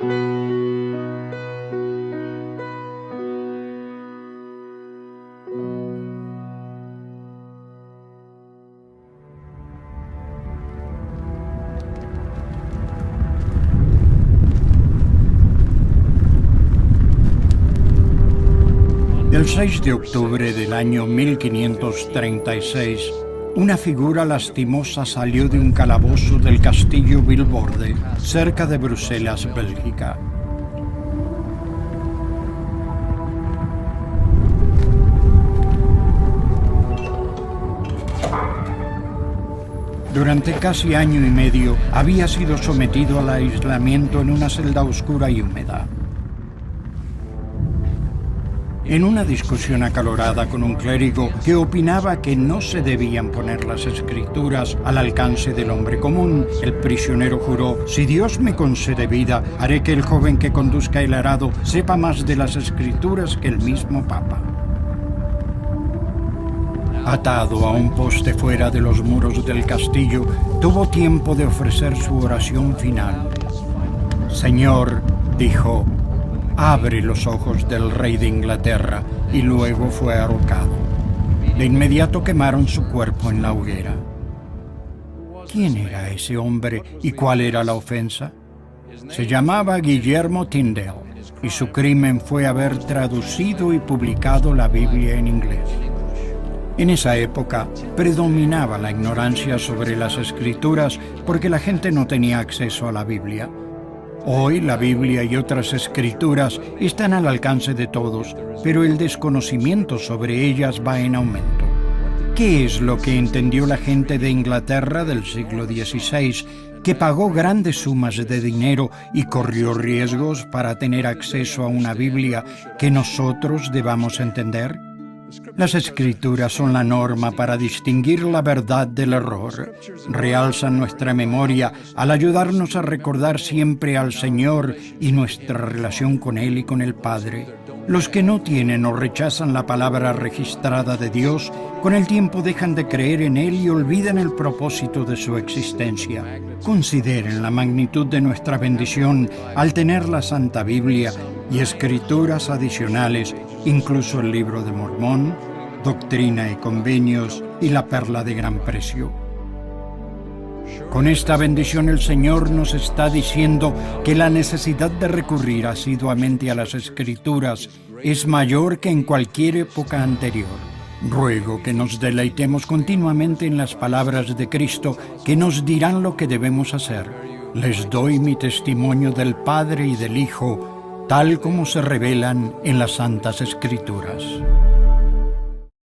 El 6 de octubre del año 1536, una figura lastimosa salió de un calabozo del castillo Vilvoorde, cerca de Bruselas, Bélgica. Durante casi año y medio había sido sometido al aislamiento en una celda oscura y húmeda. En una discusión acalorada con un clérigo que opinaba que no se debían poner las escrituras al alcance del hombre común, el prisionero juró: «Si Dios me concede vida, haré que el joven que conduzca el arado sepa más de las escrituras que el mismo Papa». Atado a un poste fuera de los muros del castillo, tuvo tiempo de ofrecer su oración final. «Señor», dijo, «abre los ojos del rey de Inglaterra», y luego fue ahorcado. De inmediato quemaron su cuerpo en la hoguera. ¿Quién era ese hombre y cuál era la ofensa? Se llamaba Guillermo Tyndale, y su crimen fue haber traducido y publicado la Biblia en inglés. En esa época predominaba la ignorancia sobre las escrituras porque la gente no tenía acceso a la Biblia. Hoy la Biblia y otras escrituras están al alcance de todos, pero el desconocimiento sobre ellas va en aumento. ¿Qué es lo que entendió la gente de Inglaterra del siglo XVI, que pagó grandes sumas de dinero y corrió riesgos para tener acceso a una Biblia que nosotros debamos entender? Las escrituras son la norma para distinguir la verdad del error. Realzan nuestra memoria al ayudarnos a recordar siempre al Señor y nuestra relación con Él y con el Padre. Los que no tienen o rechazan la palabra registrada de Dios, con el tiempo dejan de creer en Él y olvidan el propósito de su existencia. Consideren la magnitud de nuestra bendición al tener la Santa Biblia y escrituras adicionales, incluso el Libro de Mormón, Doctrina y Convenios y la Perla de Gran Precio. Con esta bendición el Señor nos está diciendo que la necesidad de recurrir asiduamente a las Escrituras es mayor que en cualquier época anterior. Ruego que nos deleitemos continuamente en las palabras de Cristo que nos dirán lo que debemos hacer. Les doy mi testimonio del Padre y del Hijo, tal como se revelan en las Santas Escrituras.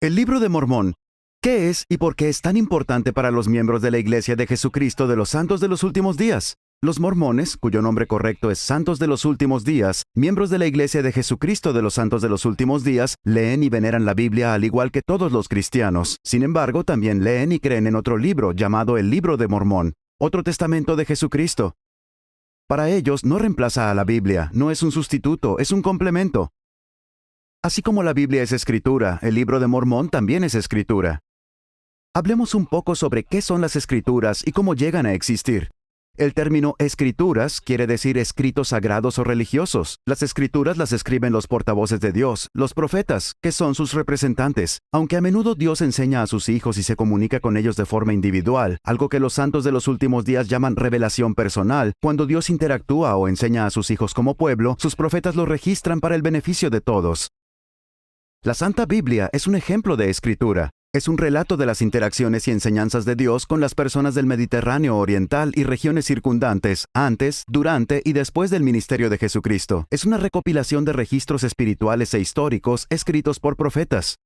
El Libro de Mormón. ¿Qué es y por qué es tan importante para los miembros de la Iglesia de Jesucristo de los Santos de los Últimos Días? Los mormones, cuyo nombre correcto es Santos de los Últimos Días, miembros de la Iglesia de Jesucristo de los Santos de los Últimos Días, leen y veneran la Biblia al igual que todos los cristianos. Sin embargo, también leen y creen en otro libro llamado el Libro de Mormón, otro testamento de Jesucristo. Para ellos no reemplaza a la Biblia, no es un sustituto, es un complemento. Así como la Biblia es escritura, el Libro de Mormón también es escritura. Hablemos un poco sobre qué son las escrituras y cómo llegan a existir. El término escrituras quiere decir escritos sagrados o religiosos. Las escrituras las escriben los portavoces de Dios, los profetas, que son sus representantes. Aunque a menudo Dios enseña a sus hijos y se comunica con ellos de forma individual, algo que los santos de los últimos días llaman revelación personal, cuando Dios interactúa o enseña a sus hijos como pueblo, sus profetas lo registran para el beneficio de todos. La Santa Biblia es un ejemplo de escritura. Es un relato de las interacciones y enseñanzas de Dios con las personas del Mediterráneo Oriental y regiones circundantes, antes, durante y después del ministerio de Jesucristo. Es una recopilación de registros espirituales e históricos escritos por profetas.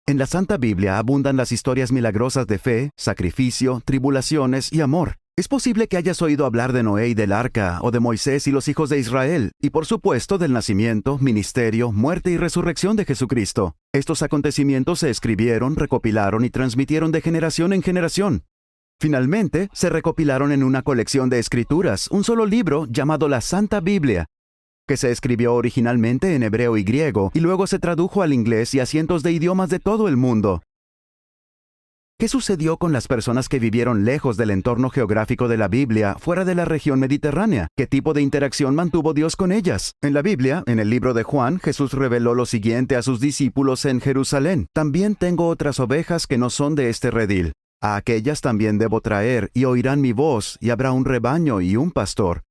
En la Santa Biblia abundan las historias milagrosas de fe, sacrificio, tribulaciones y amor. Es posible que hayas oído hablar de Noé y del arca, o de Moisés y los hijos de Israel, y por supuesto del nacimiento, ministerio, muerte y resurrección de Jesucristo. Estos acontecimientos se escribieron, recopilaron y transmitieron de generación en generación. Finalmente, se recopilaron en una colección de escrituras, un solo libro llamado la Santa Biblia, que se escribió originalmente en hebreo y griego, y luego se tradujo al inglés y a cientos de idiomas de todo el mundo. ¿Qué sucedió con las personas que vivieron lejos del entorno geográfico de la Biblia, fuera de la región mediterránea? ¿Qué tipo de interacción mantuvo Dios con ellas? En la Biblia, en el libro de Juan, Jesús reveló lo siguiente a sus discípulos en Jerusalén: También tengo otras ovejas que no son de este redil. A aquellas también debo traer, y oirán mi voz, y habrá un rebaño y un pastor.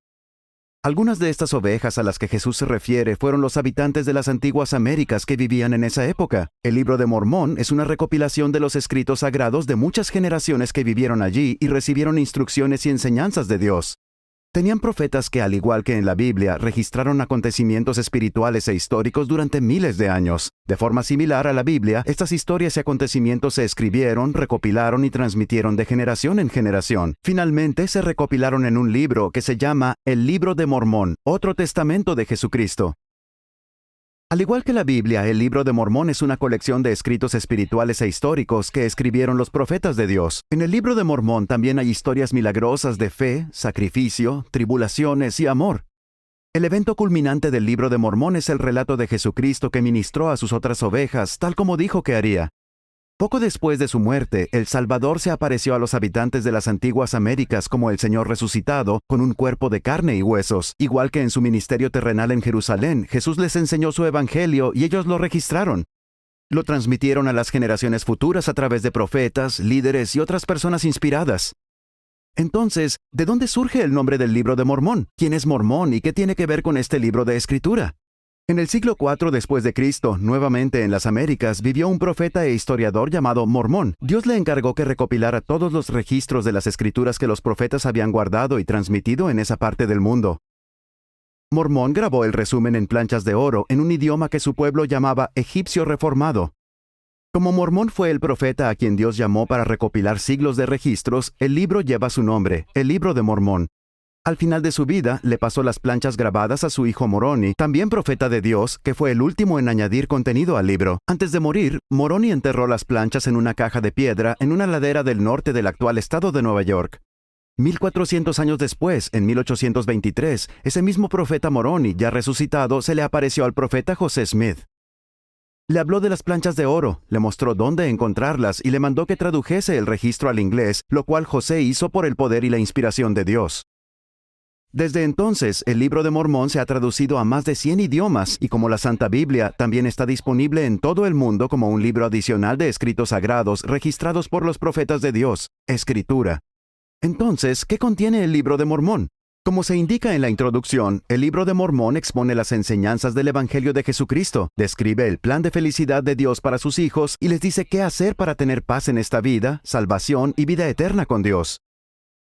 Algunas de estas ovejas a las que Jesús se refiere fueron los habitantes de las antiguas Américas que vivían en esa época. El libro de Mormón es una recopilación de los escritos sagrados de muchas generaciones que vivieron allí y recibieron instrucciones y enseñanzas de Dios. Tenían profetas que, al igual que en la Biblia, registraron acontecimientos espirituales e históricos durante miles de años. De forma similar a la Biblia, estas historias y acontecimientos se escribieron, recopilaron y transmitieron de generación en generación. Finalmente, se recopilaron en un libro que se llama el Libro de Mormón, otro testamento de Jesucristo. Al igual que la Biblia, el Libro de Mormón es una colección de escritos espirituales e históricos que escribieron los profetas de Dios. En el Libro de Mormón también hay historias milagrosas de fe, sacrificio, tribulaciones y amor. El evento culminante del Libro de Mormón es el relato de Jesucristo que ministró a sus otras ovejas, tal como dijo que haría. Poco después de su muerte, el Salvador se apareció a los habitantes de las antiguas Américas como el Señor resucitado, con un cuerpo de carne y huesos. Igual que en su ministerio terrenal en Jerusalén, Jesús les enseñó su evangelio y ellos lo registraron. Lo transmitieron a las generaciones futuras a través de profetas, líderes y otras personas inspiradas. Entonces, ¿de dónde surge el nombre del Libro de Mormón? ¿Quién es Mormón y qué tiene que ver con este libro de escritura? En el siglo IV después de Cristo, nuevamente en las Américas, vivió un profeta e historiador llamado Mormón. Dios le encargó que recopilara todos los registros de las escrituras que los profetas habían guardado y transmitido en esa parte del mundo. Mormón grabó el resumen en planchas de oro en un idioma que su pueblo llamaba egipcio reformado. Como Mormón fue el profeta a quien Dios llamó para recopilar siglos de registros, el libro lleva su nombre, el Libro de Mormón. Al final de su vida, le pasó las planchas grabadas a su hijo Moroni, también profeta de Dios, que fue el último en añadir contenido al libro. Antes de morir, Moroni enterró las planchas en una caja de piedra en una ladera del norte del actual estado de Nueva York. 1400 años después, en 1823, ese mismo profeta Moroni, ya resucitado, se le apareció al profeta José Smith. Le habló de las planchas de oro, le mostró dónde encontrarlas y le mandó que tradujese el registro al inglés, lo cual José hizo por el poder y la inspiración de Dios. Desde entonces, el Libro de Mormón se ha traducido a más de 100 idiomas y como la Santa Biblia, también está disponible en todo el mundo como un libro adicional de escritos sagrados registrados por los profetas de Dios, Escritura. Entonces, ¿qué contiene el Libro de Mormón? Como se indica en la introducción, el Libro de Mormón expone las enseñanzas del Evangelio de Jesucristo, describe el plan de felicidad de Dios para sus hijos y les dice qué hacer para tener paz en esta vida, salvación y vida eterna con Dios.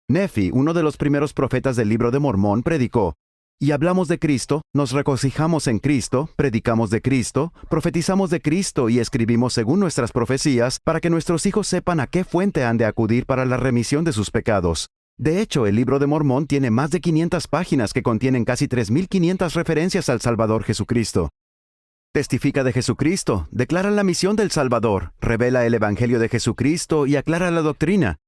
Nefi, uno de los primeros profetas del Libro de Mormón, predicó: Y hablamos de Cristo, nos regocijamos en Cristo, predicamos de Cristo, profetizamos de Cristo y escribimos según nuestras profecías para que nuestros hijos sepan a qué fuente han de acudir para la remisión de sus pecados. De hecho, el Libro de Mormón tiene más de 500 páginas que contienen casi 3.500 referencias al Salvador Jesucristo. Testifica de Jesucristo, declara la misión del Salvador, revela el Evangelio de Jesucristo y aclara la doctrina.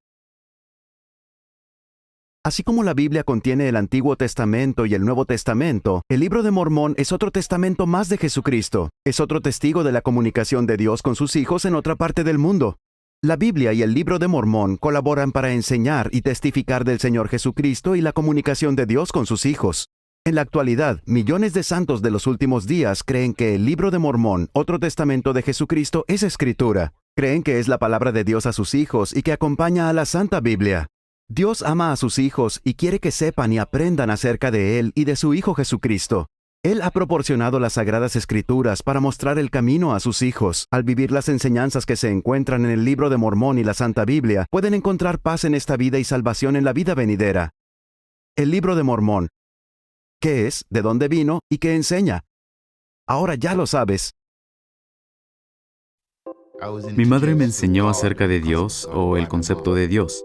Así como la Biblia contiene el Antiguo Testamento y el Nuevo Testamento, el Libro de Mormón es otro testamento más de Jesucristo. Es otro testigo de la comunicación de Dios con sus hijos en otra parte del mundo. La Biblia y el Libro de Mormón colaboran para enseñar y testificar del Señor Jesucristo y la comunicación de Dios con sus hijos. En la actualidad, millones de santos de los últimos días creen que el Libro de Mormón, otro testamento de Jesucristo, es Escritura. Creen que es la palabra de Dios a sus hijos y que acompaña a la Santa Biblia. Dios ama a sus hijos y quiere que sepan y aprendan acerca de Él y de su Hijo Jesucristo. Él ha proporcionado las Sagradas Escrituras para mostrar el camino a sus hijos. Al vivir las enseñanzas que se encuentran en el Libro de Mormón y la Santa Biblia, pueden encontrar paz en esta vida y salvación en la vida venidera. El Libro de Mormón. ¿Qué es? ¿De dónde vino? ¿Y qué enseña? Ahora ya lo sabes. Mi madre me enseñó acerca de Dios o el concepto de Dios.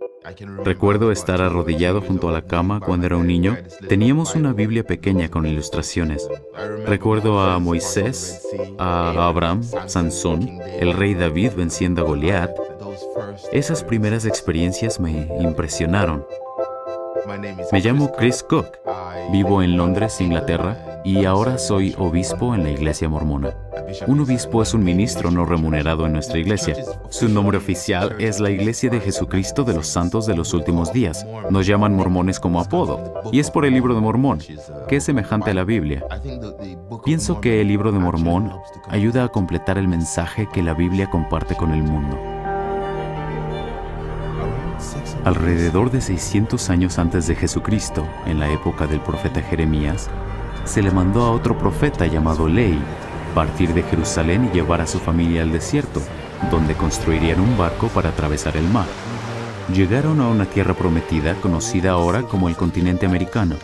Recuerdo estar arrodillado junto a la cama cuando era un niño. Teníamos una Biblia pequeña con ilustraciones. Recuerdo a Moisés, a Abraham, Sansón, el rey David venciendo a Goliat. Esas primeras experiencias me impresionaron. Me llamo Chris Cook. Vivo en Londres, Inglaterra, y ahora soy obispo en la Iglesia Mormona. Un obispo es un ministro no remunerado en nuestra iglesia. Su nombre oficial es la Iglesia de Jesucristo de los Santos de los Últimos Días. Nos llaman mormones como apodo, y es por el Libro de Mormón, que es semejante a la Biblia. Pienso que el Libro de Mormón ayuda a completar el mensaje que la Biblia comparte con el mundo. Alrededor de 600 años antes de Jesucristo, en la época del profeta Jeremías, se le mandó a otro profeta llamado Lehi partir de Jerusalén y llevar a su familia al desierto, donde construirían un barco para atravesar el mar. Llegaron a una tierra prometida conocida ahora como el continente americano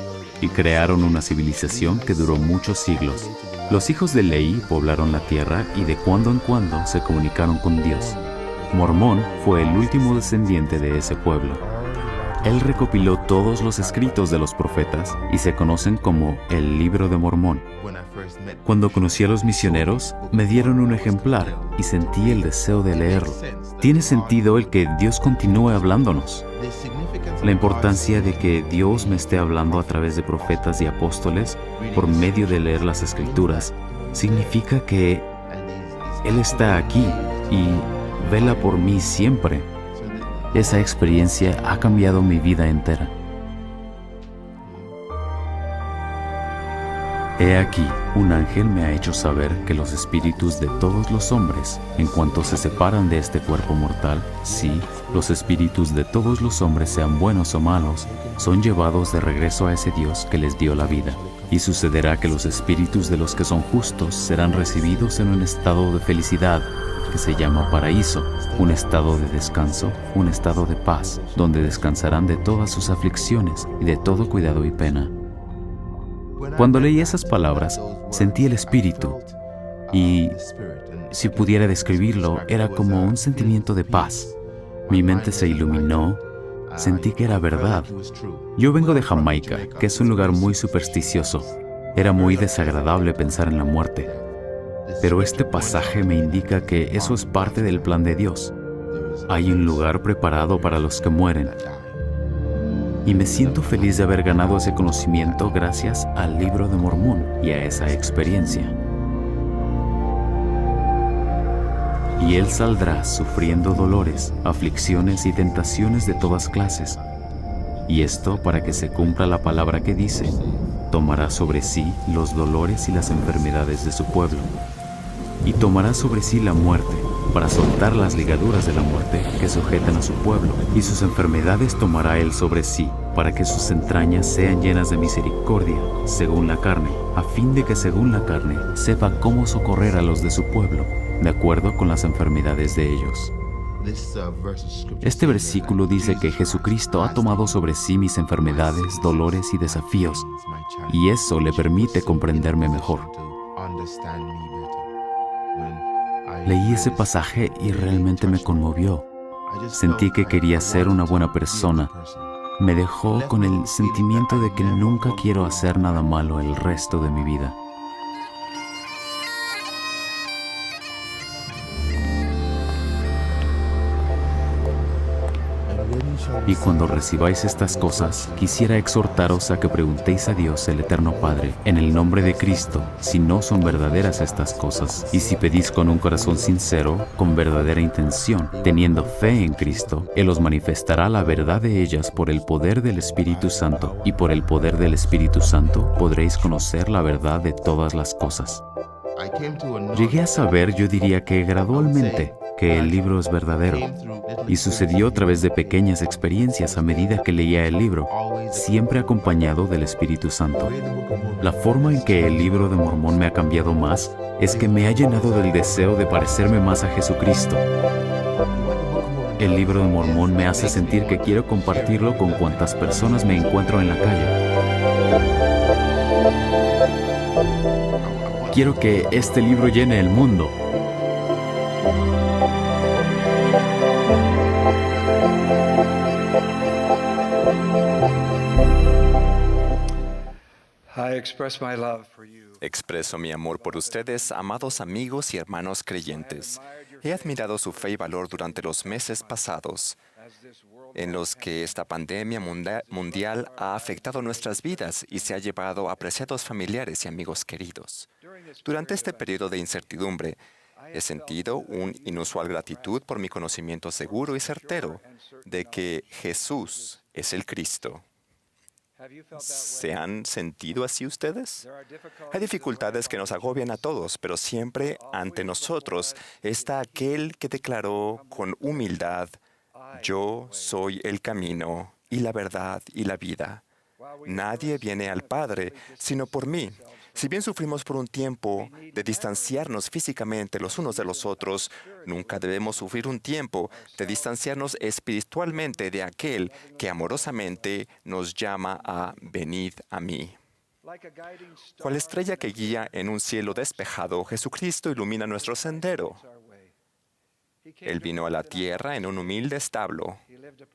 y crearon una civilización que duró muchos siglos. Los hijos de Lehi poblaron la tierra y de cuando en cuando se comunicaron con Dios. Mormón fue el último descendiente de ese pueblo. Él recopiló todos los escritos de los profetas y se conocen como el Libro de Mormón. Cuando conocí a los misioneros, me dieron un ejemplar y sentí el deseo de leerlo. Tiene sentido el que Dios continúe hablándonos. La importancia de que Dios me esté hablando a través de profetas y apóstoles por medio de leer las Escrituras significa que Él está aquí y vela por mí siempre. Esa experiencia ha cambiado mi vida entera. He aquí, un ángel me ha hecho saber que los espíritus de todos los hombres, en cuanto se separan de este cuerpo mortal, sí, los espíritus de todos los hombres, sean buenos o malos, son llevados de regreso a ese Dios que les dio la vida. Y sucederá que los espíritus de los que son justos serán recibidos en un estado de felicidad, que se llama paraíso, un estado de descanso, un estado de paz, donde descansarán de todas sus aflicciones y de todo cuidado y pena. Cuando leí esas palabras, sentí el Espíritu, y si pudiera describirlo, era como un sentimiento de paz. Mi mente se iluminó, sentí que era verdad. Yo vengo de Jamaica, que es un lugar muy supersticioso. Era muy desagradable pensar en la muerte. Pero este pasaje me indica que eso es parte del plan de Dios. Hay un lugar preparado para los que mueren. Y me siento feliz de haber ganado ese conocimiento gracias al Libro de Mormón y a esa experiencia. Y él saldrá sufriendo dolores, aflicciones y tentaciones de todas clases. Y esto para que se cumpla la palabra que dice: tomará sobre sí los dolores y las enfermedades de su pueblo. Y tomará sobre sí la muerte, para soltar las ligaduras de la muerte que sujetan a su pueblo, y sus enfermedades tomará él sobre sí, para que sus entrañas sean llenas de misericordia, según la carne, a fin de que según la carne sepa cómo socorrer a los de su pueblo, de acuerdo con las enfermedades de ellos. Este versículo dice que Jesucristo ha tomado sobre sí mis enfermedades, dolores y desafíos, y eso le permite comprenderme mejor. Leí ese pasaje y realmente me conmovió. Sentí que quería ser una buena persona. Me dejó con el sentimiento de que nunca quiero hacer nada malo el resto de mi vida. Y cuando recibáis estas cosas, quisiera exhortaros a que preguntéis a Dios, el Eterno Padre, en el nombre de Cristo, si no son verdaderas estas cosas. Y si pedís con un corazón sincero, con verdadera intención, teniendo fe en Cristo, Él os manifestará la verdad de ellas por el poder del Espíritu Santo. Y por el poder del Espíritu Santo podréis conocer la verdad de todas las cosas. Llegué a saber, yo diría que gradualmente, que el libro es verdadero, y sucedió a través de pequeñas experiencias a medida que leía el libro, siempre acompañado del Espíritu Santo. La forma en que el Libro de Mormón me ha cambiado más es que me ha llenado del deseo de parecerme más a Jesucristo. El Libro de Mormón me hace sentir que quiero compartirlo con cuantas personas me encuentro en la calle. Quiero que este libro llene el mundo. Expreso mi amor por ustedes, amados amigos y hermanos creyentes. He admirado su fe y valor durante los meses pasados. en los que esta pandemia mundial ha afectado nuestras vidas y se ha llevado a preciados familiares y amigos queridos. Durante este periodo de incertidumbre, he sentido una inusual gratitud por mi conocimiento seguro y certero de que Jesús es el Cristo. ¿Se han sentido así ustedes? Hay dificultades que nos agobian a todos, pero siempre ante nosotros está aquel que declaró con humildad: yo soy el camino y la verdad y la vida. Nadie viene al Padre sino por mí. Si bien sufrimos por un tiempo de distanciarnos físicamente los unos de los otros, nunca debemos sufrir un tiempo de distanciarnos espiritualmente de aquel que amorosamente nos llama a venid a mí. Cual estrella que guía en un cielo despejado, Jesucristo ilumina nuestro sendero. Él vino a la tierra en un humilde establo,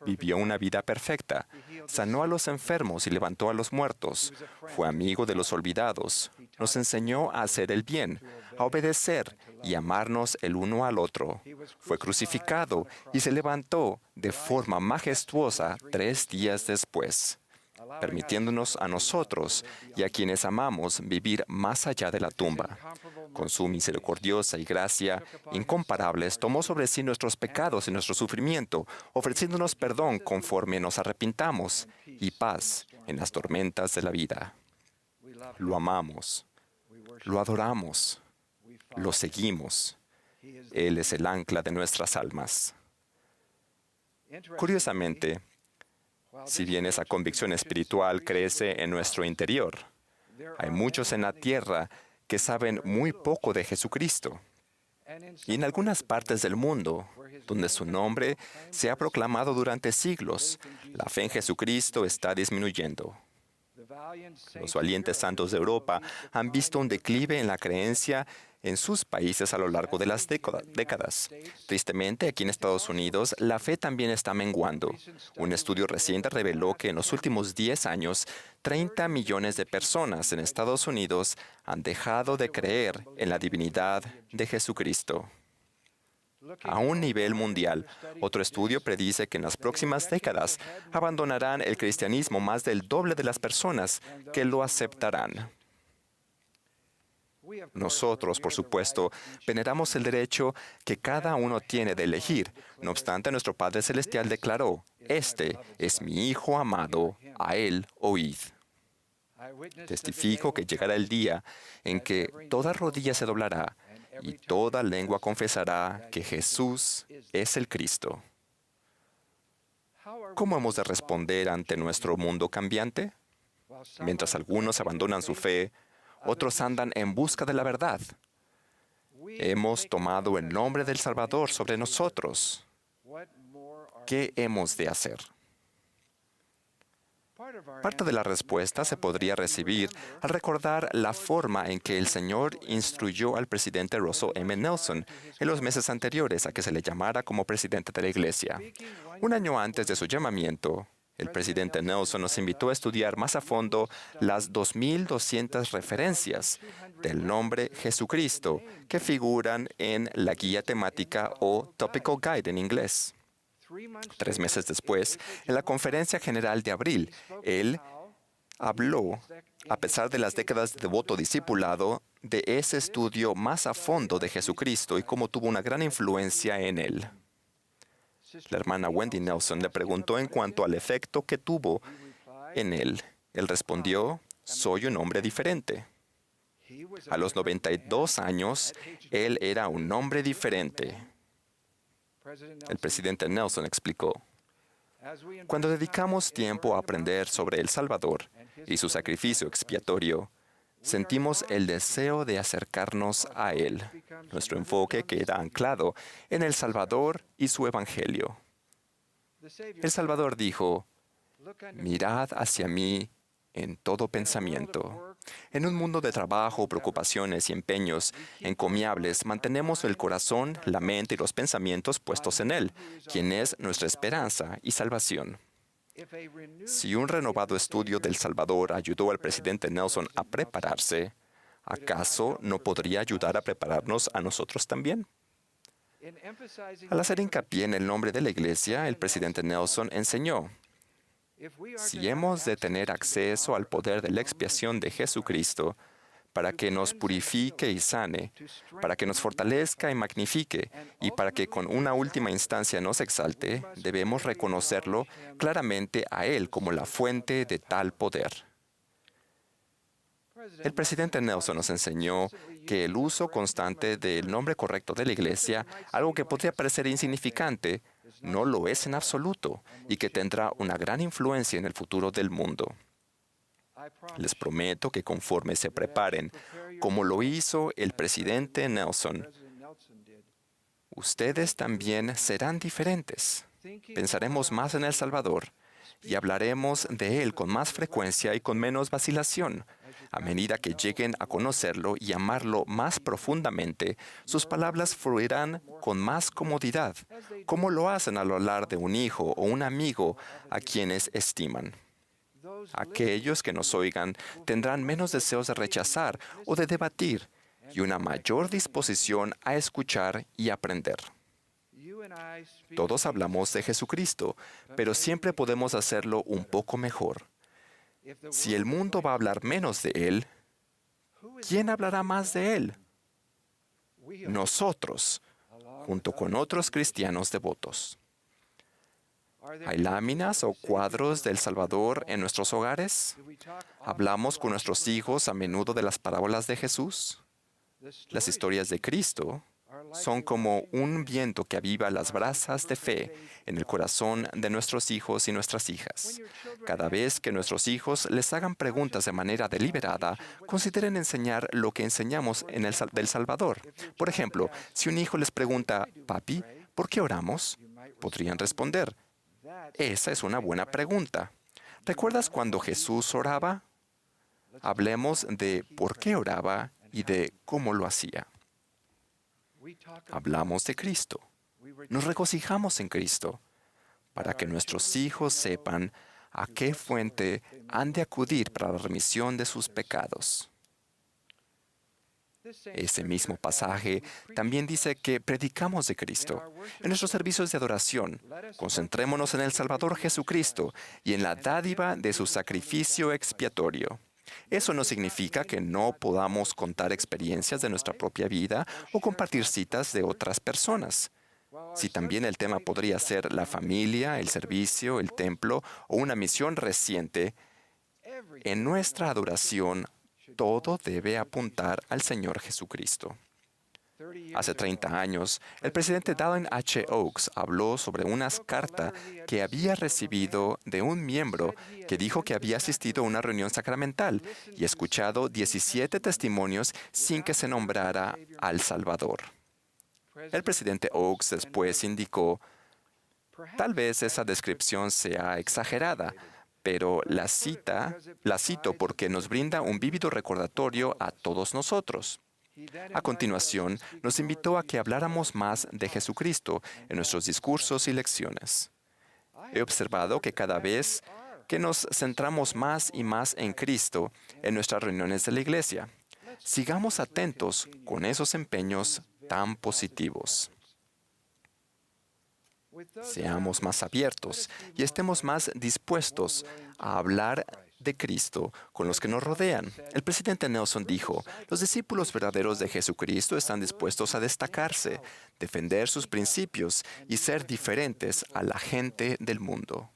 vivió una vida perfecta, sanó a los enfermos y levantó a los muertos, fue amigo de los olvidados, nos enseñó a hacer el bien, a obedecer y amarnos el uno al otro. Fue crucificado y se levantó de forma majestuosa 3 días después, permitiéndonos a nosotros y a quienes amamos vivir más allá de la tumba. Con su misericordiosa y gracia incomparables, tomó sobre sí nuestros pecados y nuestro sufrimiento, ofreciéndonos perdón conforme nos arrepintamos y paz en las tormentas de la vida. Lo amamos, lo adoramos, lo seguimos. Él es el ancla de nuestras almas. Curiosamente, si bien esa convicción espiritual crece en nuestro interior, hay muchos en la tierra que saben muy poco de Jesucristo. Y en algunas partes del mundo, donde su nombre se ha proclamado durante siglos, la fe en Jesucristo está disminuyendo. Los valientes santos de Europa han visto un declive en la creencia en sus países a lo largo de las décadas. Tristemente, aquí en Estados Unidos, la fe también está menguando. Un estudio reciente reveló que en los últimos 10 años, 30 millones de personas en Estados Unidos han dejado de creer en la divinidad de Jesucristo. A un nivel mundial, otro estudio predice que en las próximas décadas abandonarán el cristianismo más del doble de las personas que lo aceptarán. Nosotros, por supuesto, veneramos el derecho que cada uno tiene de elegir. No obstante, nuestro Padre Celestial declaró: «Este es mi Hijo amado, a Él oíd». Testifico que llegará el día en que toda rodilla se doblará y toda lengua confesará que Jesús es el Cristo. ¿Cómo hemos de responder ante nuestro mundo cambiante? Mientras algunos abandonan su fe, otros andan en busca de la verdad. Hemos tomado el nombre del Salvador sobre nosotros. ¿Qué hemos de hacer? Parte de la respuesta se podría recibir al recordar la forma en que el Señor instruyó al presidente Russell M. Nelson en los meses anteriores a que se le llamara como presidente de la Iglesia. Un año antes de su llamamiento, el presidente Nelson nos invitó a estudiar más a fondo las 2,200 referencias del nombre Jesucristo que figuran en la guía temática o Topical Guide en inglés. 3 meses después, en la Conferencia General de abril, él habló, a pesar de las décadas de devoto discipulado, de ese estudio más a fondo de Jesucristo y cómo tuvo una gran influencia en él. La hermana Wendy Nelson le preguntó en cuanto al efecto que tuvo en él. Él respondió: «Soy un hombre diferente». A los 92 años, él era un hombre diferente. El presidente Nelson explicó: «Cuando dedicamos tiempo a aprender sobre el Salvador y su sacrificio expiatorio, sentimos el deseo de acercarnos a Él. Nuestro enfoque queda anclado en el Salvador y su Evangelio». El Salvador dijo: «Mirad hacia mí en todo pensamiento». En un mundo de trabajo, preocupaciones y empeños encomiables, mantenemos el corazón, la mente y los pensamientos puestos en Él, quien es nuestra esperanza y salvación. Si un renovado estudio del Salvador ayudó al presidente Nelson a prepararse, ¿acaso no podría ayudar a prepararnos a nosotros también? Al hacer hincapié en el nombre de la Iglesia, el presidente Nelson enseñó: si hemos de tener acceso al poder de la expiación de Jesucristo, para que nos purifique y sane, para que nos fortalezca y magnifique, y para que con una última instancia nos exalte, debemos reconocerlo claramente a Él como la fuente de tal poder. El presidente Nelson nos enseñó que el uso constante del nombre correcto de la Iglesia, algo que podría parecer insignificante, no lo es en absoluto, y que tendrá una gran influencia en el futuro del mundo. Les prometo que conforme se preparen, como lo hizo el presidente Nelson, ustedes también serán diferentes. Pensaremos más en El Salvador y hablaremos de Él con más frecuencia y con menos vacilación. A medida que lleguen a conocerlo y amarlo más profundamente, sus palabras fluirán con más comodidad, como lo hacen al hablar de un hijo o un amigo a quienes estiman. Aquellos que nos oigan tendrán menos deseos de rechazar o de debatir y una mayor disposición a escuchar y aprender. Todos hablamos de Jesucristo, pero siempre podemos hacerlo un poco mejor. Si el mundo va a hablar menos de Él, ¿quién hablará más de Él? Nosotros, junto con otros cristianos devotos. ¿Hay láminas o cuadros de El Salvador en nuestros hogares? ¿Hablamos con nuestros hijos a menudo de las parábolas de Jesús? Las historias de Cristo son como un viento que aviva las brasas de fe en el corazón de nuestros hijos y nuestras hijas. Cada vez que nuestros hijos les hagan preguntas de manera deliberada, consideren enseñar lo que enseñamos en del Salvador. Por ejemplo, si un hijo les pregunta: «Papi, ¿por qué oramos?», podrían responder: «Esa es una buena pregunta. ¿Recuerdas cuando Jesús oraba?». Hablemos de por qué oraba y de cómo lo hacía. Hablamos de Cristo. Nos regocijamos en Cristo, para que nuestros hijos sepan a qué fuente han de acudir para la remisión de sus pecados. Ese mismo pasaje también dice que predicamos de Cristo. En nuestros servicios de adoración, concentrémonos en el Salvador Jesucristo y en la dádiva de su sacrificio expiatorio. Eso no significa que no podamos contar experiencias de nuestra propia vida o compartir citas de otras personas. Si también el tema podría ser la familia, el servicio, el templo o una misión reciente, en nuestra adoración todo debe apuntar al Señor Jesucristo. Hace 30 años, el presidente Dallin H. Oaks habló sobre una carta que había recibido de un miembro que dijo que había asistido a una reunión sacramental y escuchado 17 testimonios sin que se nombrara al Salvador. El presidente Oaks después indicó: «Tal vez esa descripción sea exagerada, pero la cito porque nos brinda un vívido recordatorio a todos nosotros». A continuación, nos invitó a que habláramos más de Jesucristo en nuestros discursos y lecciones. He observado que cada vez que nos centramos más y más en Cristo en nuestras reuniones de la Iglesia, sigamos atentos con esos empeños tan positivos. Seamos más abiertos y estemos más dispuestos a hablar de Cristo con los que nos rodean. El presidente Nelson dijo: «Los discípulos verdaderos de Jesucristo están dispuestos a destacarse, defender sus principios y ser diferentes a la gente del mundo».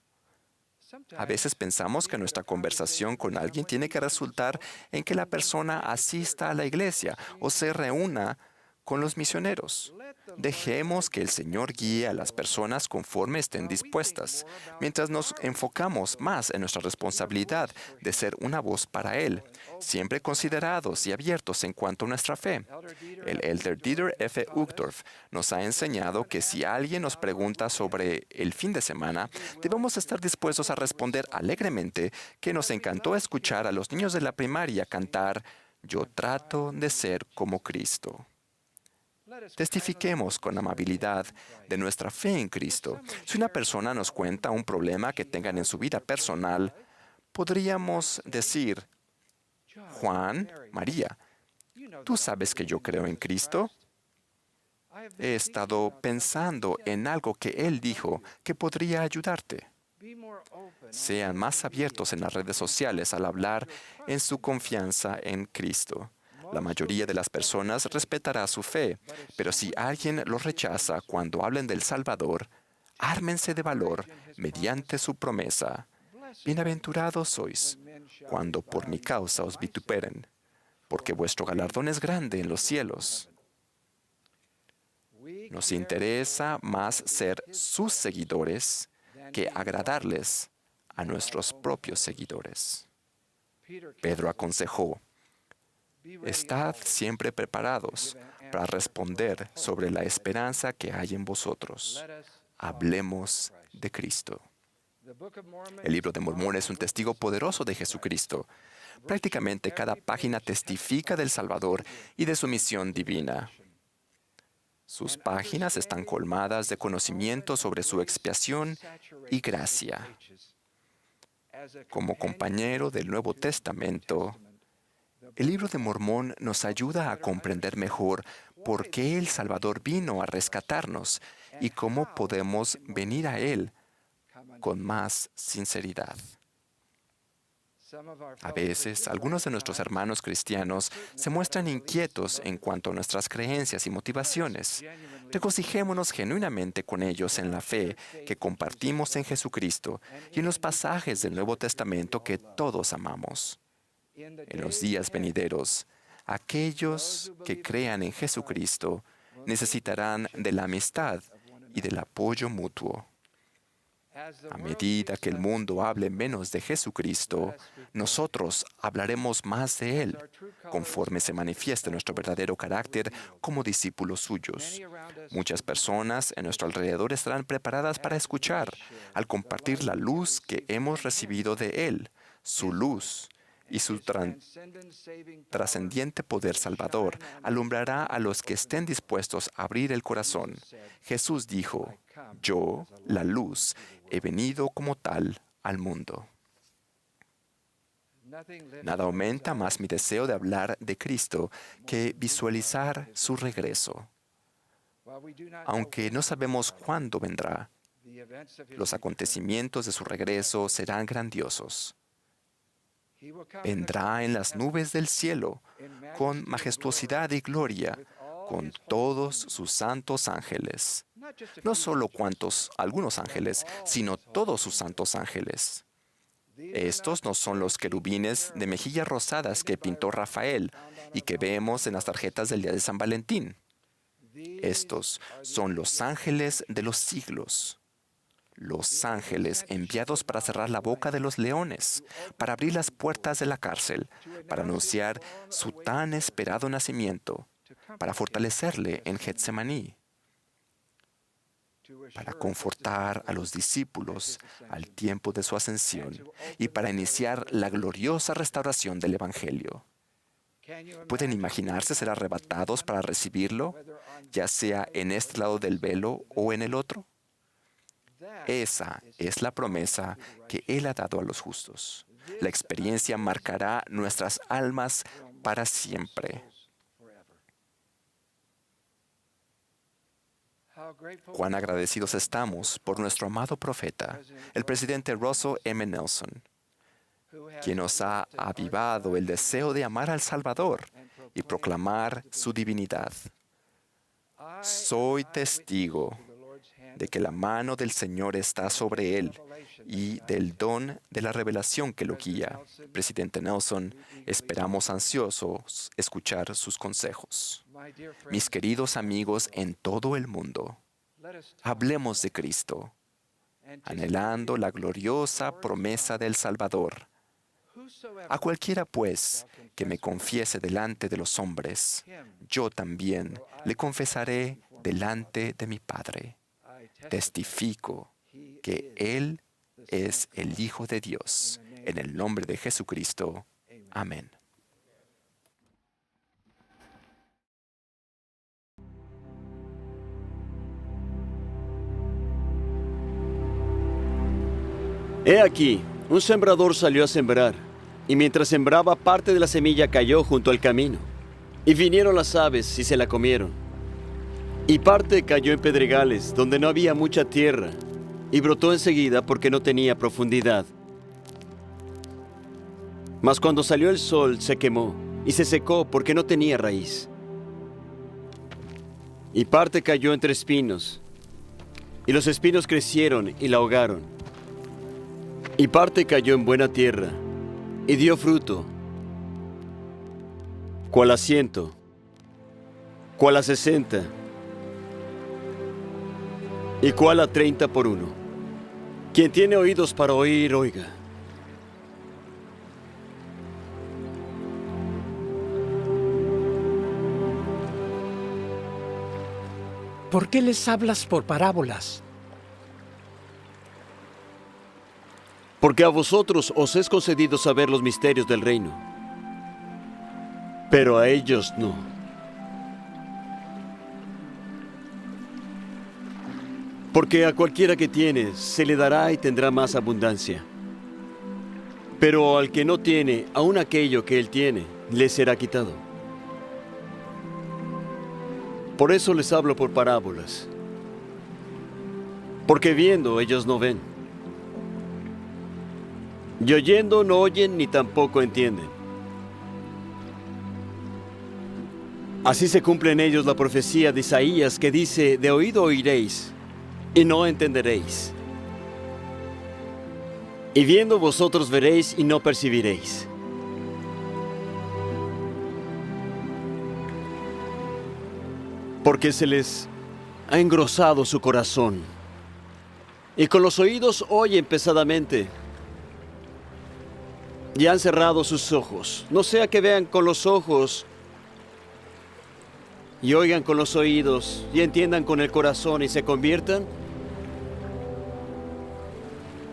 A veces pensamos que nuestra conversación con alguien tiene que resultar en que la persona asista a la iglesia o se reúna con los misioneros. Dejemos que el Señor guíe a las personas conforme estén dispuestas, mientras nos enfocamos más en nuestra responsabilidad de ser una voz para Él, siempre considerados y abiertos en cuanto a nuestra fe. El elder Dieter F. Uchtdorf nos ha enseñado que si alguien nos pregunta sobre el fin de semana, debemos estar dispuestos a responder alegremente que nos encantó escuchar a los niños de la primaria cantar «Yo trato de ser como Cristo». Testifiquemos con amabilidad de nuestra fe en Cristo. Si una persona nos cuenta un problema que tengan en su vida personal, podríamos decir: «Juan, María, ¿tú sabes que yo creo en Cristo? He estado pensando en algo que Él dijo que podría ayudarte. Sean más abiertos en las redes sociales al hablar en su confianza en Cristo. La mayoría de las personas respetará su fe, pero si alguien los rechaza cuando hablen del Salvador, ármense de valor mediante su promesa. Bienaventurados sois cuando por mi causa os vituperen, porque vuestro galardón es grande en los cielos. Nos interesa más ser sus seguidores que agradarles a nuestros propios seguidores. Pedro aconsejó: estad siempre preparados para responder sobre la esperanza que hay en vosotros. Hablemos de Cristo. El libro de Mormón es un testigo poderoso de Jesucristo. Prácticamente cada página testifica del Salvador y de su misión divina. Sus páginas están colmadas de conocimiento sobre su expiación y gracia. Como compañero del Nuevo Testamento, el libro de Mormón nos ayuda a comprender mejor por qué el Salvador vino a rescatarnos y cómo podemos venir a Él con más sinceridad. A veces, algunos de nuestros hermanos cristianos se muestran inquietos en cuanto a nuestras creencias y motivaciones. Regocijémonos genuinamente con ellos en la fe que compartimos en Jesucristo y en los pasajes del Nuevo Testamento que todos amamos. En los días venideros, aquellos que crean en Jesucristo necesitarán de la amistad y del apoyo mutuo. A medida que el mundo hable menos de Jesucristo, nosotros hablaremos más de Él, conforme se manifieste nuestro verdadero carácter como discípulos suyos. Muchas personas en nuestro alrededor estarán preparadas para escuchar, al compartir la luz que hemos recibido de Él, su luz, y su trascendiente poder salvador alumbrará a los que estén dispuestos a abrir el corazón. Jesús dijo: yo, la luz, he venido como tal al mundo. Nada aumenta más mi deseo de hablar de Cristo que visualizar su regreso. Aunque no sabemos cuándo vendrá, los acontecimientos de su regreso serán grandiosos. Vendrá en las nubes del cielo, con majestuosidad y gloria, con todos sus santos ángeles. No solo algunos ángeles, sino todos sus santos ángeles. Estos no son los querubines de mejillas rosadas que pintó Rafael y que vemos en las tarjetas del día de San Valentín. Estos son los ángeles de los siglos. Los ángeles enviados para cerrar la boca de los leones, para abrir las puertas de la cárcel, para anunciar su tan esperado nacimiento, para fortalecerle en Getsemaní, para confortar a los discípulos al tiempo de su ascensión y para iniciar la gloriosa restauración del Evangelio. ¿Pueden imaginarse ser arrebatados para recibirlo, ya sea en este lado del velo o en el otro? Esa es la promesa que Él ha dado a los justos. La experiencia marcará nuestras almas para siempre. Cuán agradecidos estamos por nuestro amado profeta, el presidente Russell M. Nelson, quien nos ha avivado el deseo de amar al Salvador y proclamar su divinidad. Soy testigo de que la mano del Señor está sobre él y del don de la revelación que lo guía. Presidente Nelson, esperamos ansiosos escuchar sus consejos. Mis queridos amigos en todo el mundo, hablemos de Cristo, anhelando la gloriosa promesa del Salvador. A cualquiera, pues, que me confiese delante de los hombres, yo también le confesaré delante de mi Padre. Testifico que Él es el Hijo de Dios. En el nombre de Jesucristo. Amén. He aquí, un sembrador salió a sembrar, y mientras sembraba, parte de la semilla cayó junto al camino, y vinieron las aves y se la comieron. Y parte cayó en pedregales, donde no había mucha tierra, y brotó enseguida porque no tenía profundidad. Mas cuando salió el sol se quemó, y se secó porque no tenía raíz. Y parte cayó entre espinos, y los espinos crecieron y la ahogaron. Y parte cayó en buena tierra, y dio fruto, cual a 100, cual a 60, y cual a 30 por uno. Quien tiene oídos para oír, oiga. ¿Por qué les hablas por parábolas? Porque a vosotros os es concedido saber los misterios del reino, pero a ellos no. Porque a cualquiera que tiene, se le dará y tendrá más abundancia. Pero al que no tiene, aun aquello que él tiene, le será quitado. Por eso les hablo por parábolas. Porque viendo, ellos no ven. Y oyendo, no oyen ni tampoco entienden. Así se cumple en ellos la profecía de Isaías que dice: de oído oiréis, y no entenderéis. Y viendo vosotros veréis y no percibiréis. Porque se les ha engrosado su corazón, y con los oídos oyen pesadamente, y han cerrado sus ojos, no sea que vean con los ojos, y oigan con los oídos, y entiendan con el corazón, y se conviertan,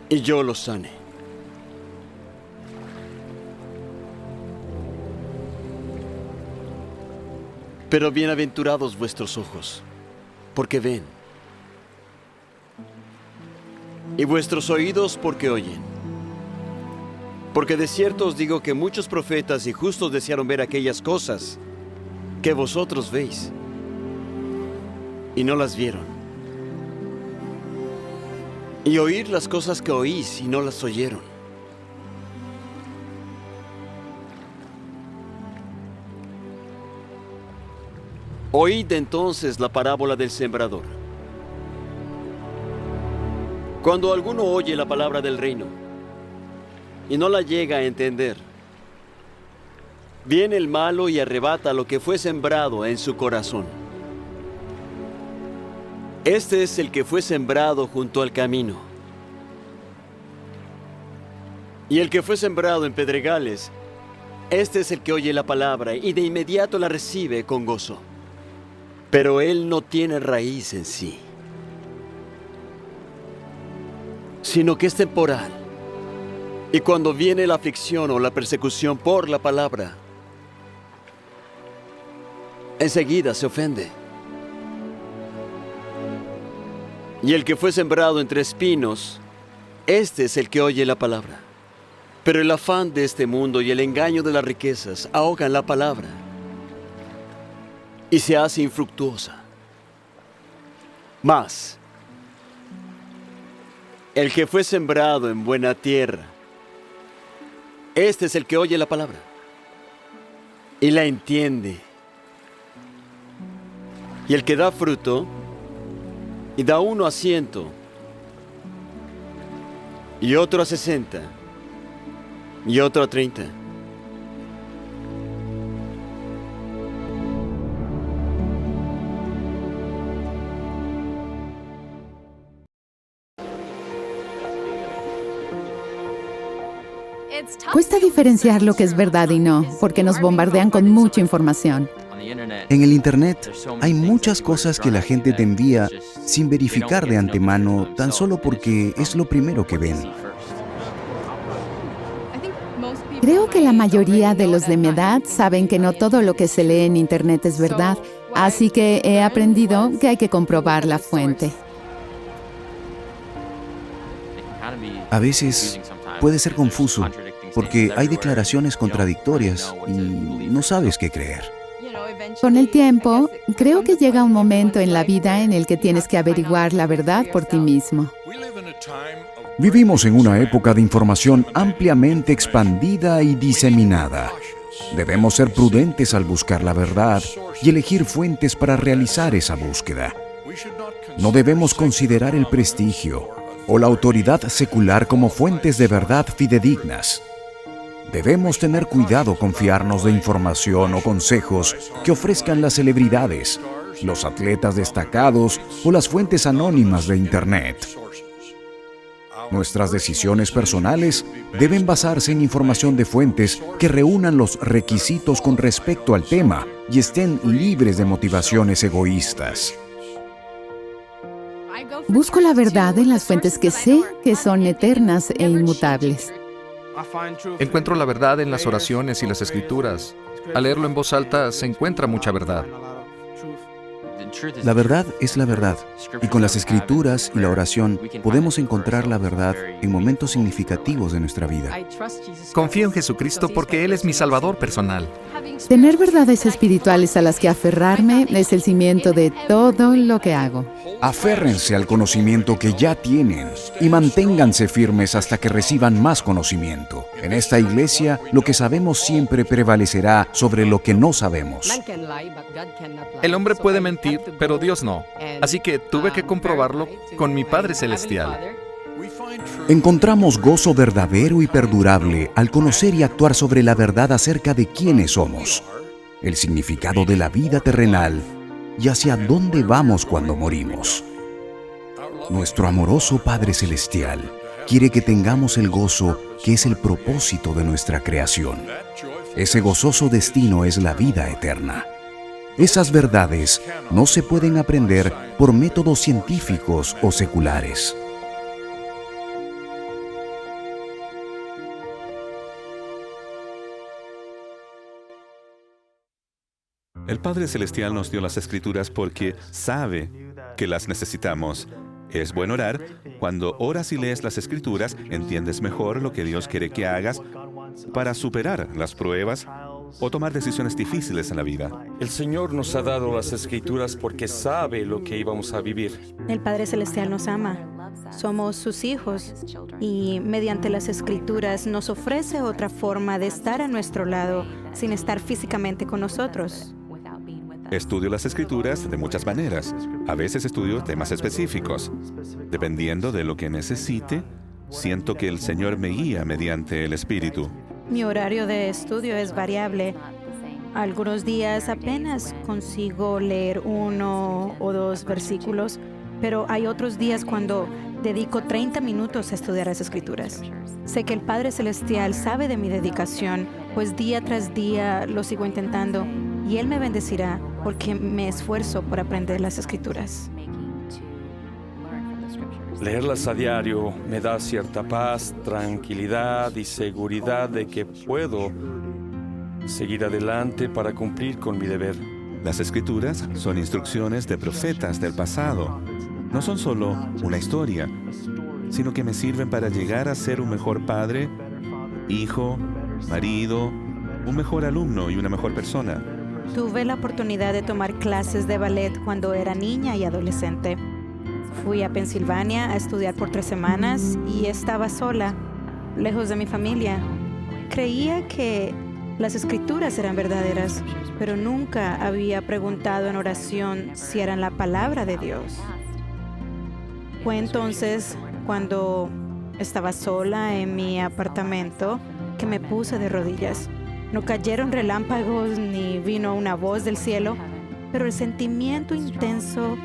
y yo los sane. Pero bienaventurados vuestros ojos, porque ven, y vuestros oídos porque oyen. Porque de cierto os digo que muchos profetas y justos desearon ver aquellas cosas que vosotros veis, y no las vieron, y oír las cosas que oís y no las oyeron. Oíd entonces la parábola del sembrador. Cuando alguno oye la palabra del reino y no la llega a entender, viene el malo y arrebata lo que fue sembrado en su corazón. Este es el que fue sembrado junto al camino. Y el que fue sembrado en pedregales, este es el que oye la palabra y de inmediato la recibe con gozo. Pero él no tiene raíz en sí, sino que es temporal. Y cuando viene la aflicción o la persecución por la palabra, enseguida se ofende. Y el que fue sembrado entre espinos, este es el que oye la palabra. Pero el afán de este mundo y el engaño de las riquezas ahogan la palabra y se hace infructuosa. Mas el que fue sembrado en buena tierra, este es el que oye la palabra y la entiende. Y el que da fruto, y da uno a 100, y otro a 60, y otro a 30. Cuesta diferenciar lo que es verdad y no, porque nos bombardean con mucha información. En el Internet hay muchas cosas que la gente te envía sin verificar de antemano, tan solo porque es lo primero que ven. Creo que la mayoría de los de mi edad saben que no todo lo que se lee en Internet es verdad, así que he aprendido que hay que comprobar la fuente. A veces puede ser confuso, porque hay declaraciones contradictorias y no sabes qué creer. Con el tiempo, creo que llega un momento en la vida en el que tienes que averiguar la verdad por ti mismo. Vivimos en una época de información ampliamente expandida y diseminada. Debemos ser prudentes al buscar la verdad y elegir fuentes para realizar esa búsqueda. No debemos considerar el prestigio o la autoridad secular como fuentes de verdad fidedignas. Debemos tener cuidado con fiarnos de información o consejos que ofrezcan las celebridades, los atletas destacados o las fuentes anónimas de Internet. Nuestras decisiones personales deben basarse en información de fuentes que reúnan los requisitos con respecto al tema y estén libres de motivaciones egoístas. Busco la verdad en las fuentes que sé que son eternas e inmutables. Encuentro la verdad en las oraciones y las escrituras. Al leerlo en voz alta se encuentra mucha verdad. La verdad es la verdad, y con las escrituras y la oración podemos encontrar la verdad en momentos significativos de nuestra vida. Confío en Jesucristo porque Él es mi Salvador personal. Tener verdades espirituales a las que aferrarme es el cimiento de todo lo que hago. Aférrense al conocimiento que ya tienen y manténganse firmes hasta que reciban más conocimiento. En esta iglesia, lo que sabemos siempre prevalecerá sobre lo que no sabemos. El hombre puede mentir, pero Dios no. Así que tuve que comprobarlo con mi Padre Celestial. Encontramos gozo verdadero y perdurable al conocer y actuar sobre la verdad acerca de quiénes somos, el significado de la vida terrenal y hacia dónde vamos cuando morimos. Nuestro amoroso Padre Celestial quiere que tengamos el gozo que es el propósito de nuestra creación. Ese gozoso destino es la vida eterna. Esas verdades no se pueden aprender por métodos científicos o seculares. El Padre Celestial nos dio las Escrituras porque sabe que las necesitamos. Es bueno orar. Cuando oras y lees las Escrituras, entiendes mejor lo que Dios quiere que hagas para superar las pruebas o tomar decisiones difíciles en la vida. El Señor nos ha dado las Escrituras porque sabe lo que íbamos a vivir. El Padre Celestial nos ama. Somos sus hijos y mediante las Escrituras nos ofrece otra forma de estar a nuestro lado sin estar físicamente con nosotros. Estudio las Escrituras de muchas maneras. A veces estudio temas específicos. Dependiendo de lo que necesite, siento que el Señor me guía mediante el Espíritu. Mi horario de estudio es variable. Algunos días apenas consigo leer 1 o 2 versículos, pero hay otros días cuando dedico 30 minutos a estudiar las Escrituras. Sé que el Padre Celestial sabe de mi dedicación, pues día tras día lo sigo intentando, y Él me bendecirá porque me esfuerzo por aprender las Escrituras. Leerlas a diario me da cierta paz, tranquilidad y seguridad de que puedo seguir adelante para cumplir con mi deber. Las Escrituras son instrucciones de profetas del pasado. No son solo una historia, sino que me sirven para llegar a ser un mejor padre, hijo, marido, un mejor alumno y una mejor persona. Tuve la oportunidad de tomar clases de ballet cuando era niña y adolescente. Fui a Pensilvania a estudiar por 3 semanas y estaba sola, lejos de mi familia. Creía que las Escrituras eran verdaderas, pero nunca había preguntado en oración si eran la palabra de Dios. Fue entonces cuando estaba sola en mi apartamento que me puse de rodillas. No cayeron relámpagos ni vino una voz del cielo, pero el sentimiento intenso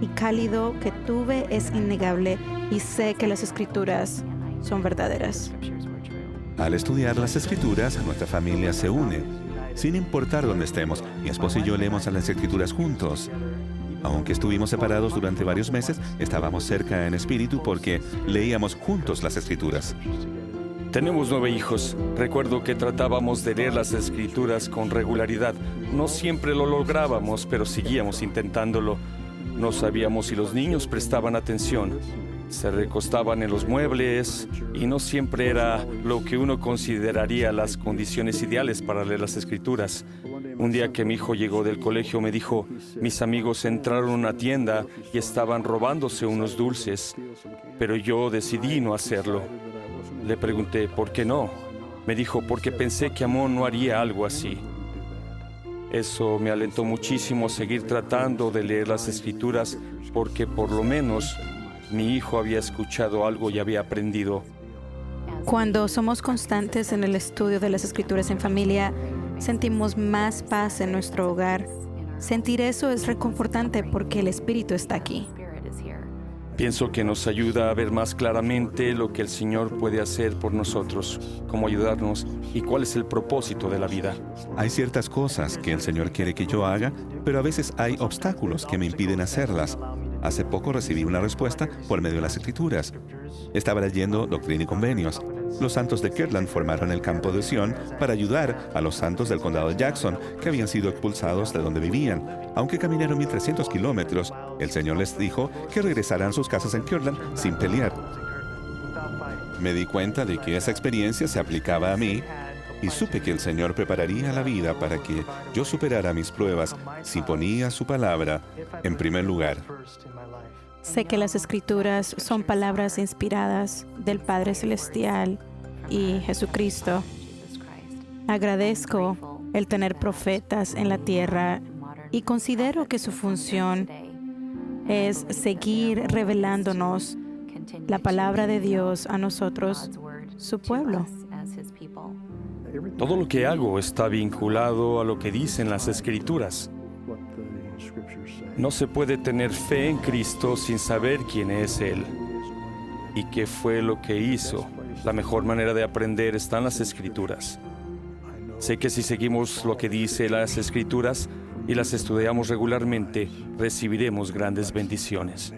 y cálido que tuve es innegable y sé que las Escrituras son verdaderas. Al estudiar las Escrituras, nuestra familia se une. Sin importar dónde estemos, mi esposo y yo leemos las Escrituras juntos. Aunque estuvimos separados durante varios meses, estábamos cerca en espíritu porque leíamos juntos las Escrituras. Tenemos 9 hijos. Recuerdo que tratábamos de leer las Escrituras con regularidad. No siempre lo lográbamos, pero seguíamos intentándolo. No sabíamos si los niños prestaban atención. Se recostaban en los muebles y no siempre era lo que uno consideraría las condiciones ideales para leer las Escrituras. Un día que mi hijo llegó del colegio me dijo, mis amigos entraron a una tienda y estaban robándose unos dulces, pero yo decidí no hacerlo. Le pregunté, ¿por qué no? Me dijo, porque pensé que Amón no haría algo así. Eso me alentó muchísimo a seguir tratando de leer las Escrituras, porque por lo menos mi hijo había escuchado algo y había aprendido. Cuando somos constantes en el estudio de las Escrituras en familia, sentimos más paz en nuestro hogar. Sentir eso es reconfortante porque el Espíritu está aquí. Pienso que nos ayuda a ver más claramente lo que el Señor puede hacer por nosotros, cómo ayudarnos y cuál es el propósito de la vida. Hay ciertas cosas que el Señor quiere que yo haga, pero a veces hay obstáculos que me impiden hacerlas. Hace poco recibí una respuesta por medio de las Escrituras. Estaba leyendo Doctrina y Convenios. Los santos de Kirtland formaron el campo de Sion para ayudar a los santos del condado de Jackson, que habían sido expulsados de donde vivían. Aunque caminaron 1,300 kilómetros, el Señor les dijo que regresaran a sus casas en Kirtland sin pelear. Me di cuenta de que esa experiencia se aplicaba a mí y supe que el Señor prepararía la vida para que yo superara mis pruebas si ponía su palabra en primer lugar. Sé que las Escrituras son palabras inspiradas del Padre Celestial y Jesucristo. Agradezco el tener profetas en la tierra y considero que su función es seguir revelándonos la palabra de Dios a nosotros, su pueblo. Todo lo que hago está vinculado a lo que dicen las Escrituras. No se puede tener fe en Cristo sin saber quién es Él y qué fue lo que hizo. La mejor manera de aprender está en las Escrituras. Sé que si seguimos lo que dice las Escrituras y las estudiamos regularmente, recibiremos grandes bendiciones.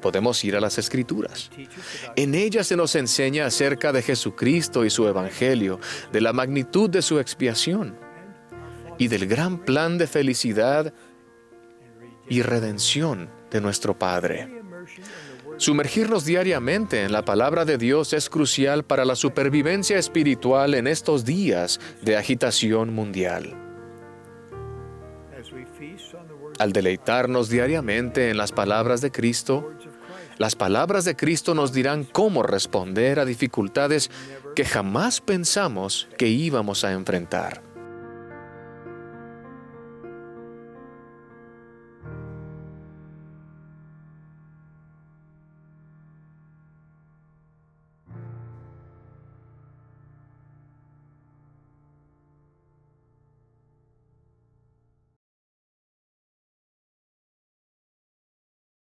Podemos ir a las Escrituras. En ellas se nos enseña acerca de Jesucristo y su Evangelio, de la magnitud de su expiación y del gran plan de felicidad y redención de nuestro Padre. Sumergirnos diariamente en la palabra de Dios es crucial para la supervivencia espiritual en estos días de agitación mundial. Al deleitarnos diariamente en las palabras de Cristo, las palabras de Cristo nos dirán cómo responder a dificultades que jamás pensamos que íbamos a enfrentar.